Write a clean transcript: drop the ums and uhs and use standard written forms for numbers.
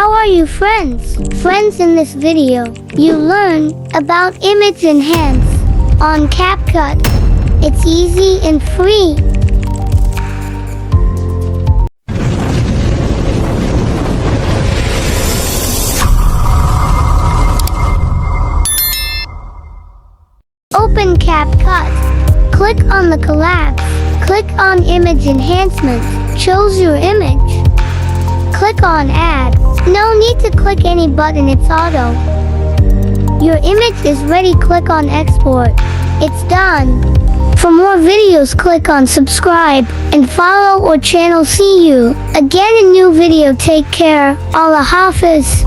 How are you, friends? Friends, in this video, you learn about image enhance on CapCut. It's easy and free. Open CapCut. Click on the collapse. Click on image enhancement. Choose your image. Click on add. No need to click any button, it's auto. Your image is ready. Click on export. It's done. For more videos, click on subscribe and follow our channel. See you again in new video. Take care. Allah Hafiz.